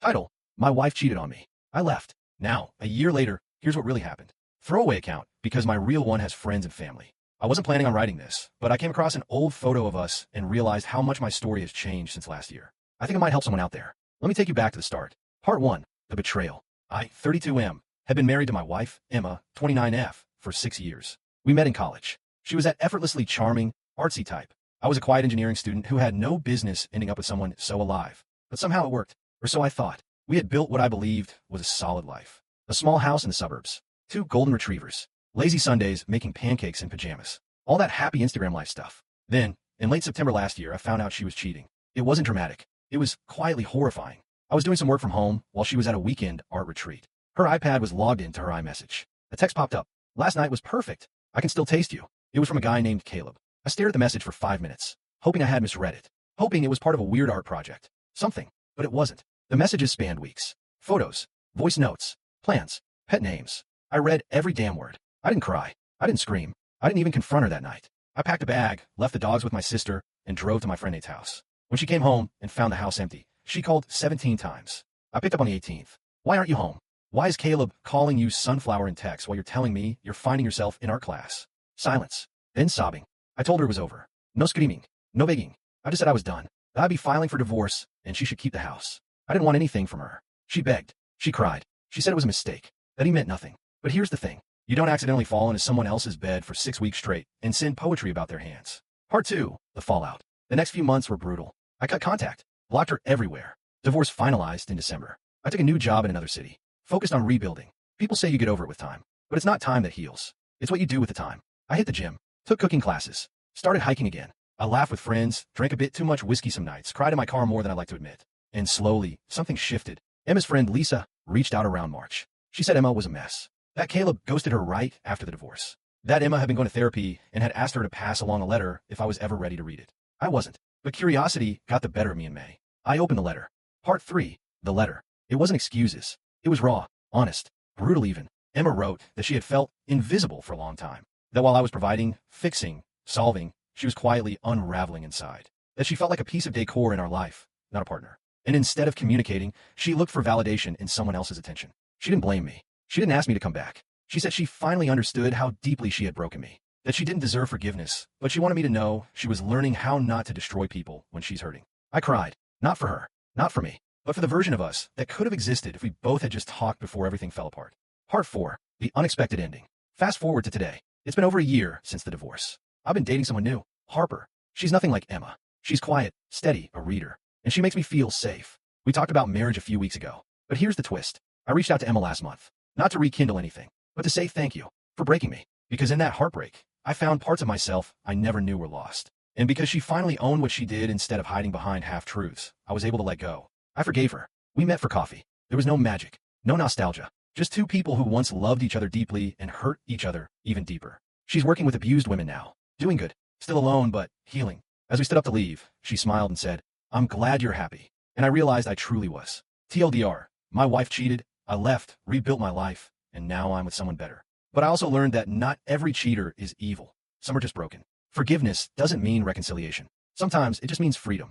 Title: My wife cheated on me. I left. Now, a year later, here's what really happened. Throwaway account, because my real one has friends and family. I wasn't planning on writing this, but I came across an old photo of us and realized how much my story has changed since last year. I think it might help someone out there. Let me take you back to the start. Part 1. The betrayal. I, 32M, had been married to my wife, Emma, 29F, for 6 years. We met in college. She was that effortlessly charming, artsy type. I was a quiet engineering student who had no business ending up with someone so alive. But somehow it worked, or so I thought. We had built what I believed was a solid life. A small house in the suburbs. 2 golden retrievers. Lazy Sundays making pancakes in pajamas. All that happy Instagram life stuff. Then, in late September last year, I found out she was cheating. It wasn't dramatic. It was quietly horrifying. I was doing some work from home while she was at a weekend art retreat. Her iPad was logged into her iMessage. A text popped up. Last night was perfect. I can still taste you. It was from a guy named Caleb. I stared at the message for 5 minutes, hoping I had misread it, hoping it was part of a weird art project. Something, but it wasn't. The messages spanned weeks. Photos, voice notes, plans, pet names. I read every damn word. I didn't cry. I didn't scream. I didn't even confront her that night. I packed a bag, left the dogs with my sister, and drove to my friend Nate's house. When she came home and found the house empty, she called 17 times. I picked up on the 18th. Why aren't you home? Why is Caleb calling you sunflower in text while you're telling me you're finding yourself in art class? Silence. Then sobbing. I told her it was over. No screaming. No begging. I just said I was done. That I'd be filing for divorce, and she should keep the house. I didn't want anything from her. She begged. She cried. She said it was a mistake. That he meant nothing. But here's the thing. You don't accidentally fall into someone else's bed for 6 weeks straight and send poetry about their hands. Part 2. The fallout. The next few months were brutal. I cut contact. Blocked her everywhere. Divorce finalized in December. I took a new job in another city. Focused on rebuilding. People say you get over it with time. But it's not time that heals. It's what you do with the time. I hit the gym. Took cooking classes. Started hiking again. I laughed with friends, drank a bit too much whiskey some nights, cried in my car more than I like to admit. And slowly, something shifted. Emma's friend Lisa reached out around March. She said Emma was a mess. That Caleb ghosted her right after the divorce. That Emma had been going to therapy and had asked her to pass along a letter if I was ever ready to read it. I wasn't. But curiosity got the better of me in May. I opened the letter. Part 3. The letter. It wasn't excuses. It was raw, honest, brutal even. Emma wrote that she had felt invisible for a long time. That while I was providing, fixing, solving, she was quietly unraveling inside. That she felt like a piece of decor in our life, not a partner. And instead of communicating, she looked for validation in someone else's attention. She didn't blame me. She didn't ask me to come back. She said she finally understood how deeply she had broken me. That she didn't deserve forgiveness, but she wanted me to know she was learning how not to destroy people when she's hurting. I cried. Not for her. Not for me. But for the version of us that could have existed if we both had just talked before everything fell apart. Part 4. The unexpected ending. Fast forward to today. It's been over a year since the divorce. I've been dating someone new. Harper. She's nothing like Emma. She's quiet, steady, a reader. And she makes me feel safe. We talked about marriage a few weeks ago. But here's the twist. I reached out to Emma last month. Not to rekindle anything, but to say thank you for breaking me. Because in that heartbreak, I found parts of myself I never knew were lost. And because she finally owned what she did instead of hiding behind half-truths, I was able to let go. I forgave her. We met for coffee. There was no magic, no nostalgia. Just 2 people who once loved each other deeply and hurt each other even deeper. She's working with abused women now. Doing good. Still alone, but healing. As we stood up to leave, she smiled and said, "I'm glad you're happy." And I realized I truly was. TLDR, my wife cheated, I left, rebuilt my life, and now I'm with someone better. But I also learned that not every cheater is evil. Some are just broken. Forgiveness doesn't mean reconciliation. Sometimes it just means freedom.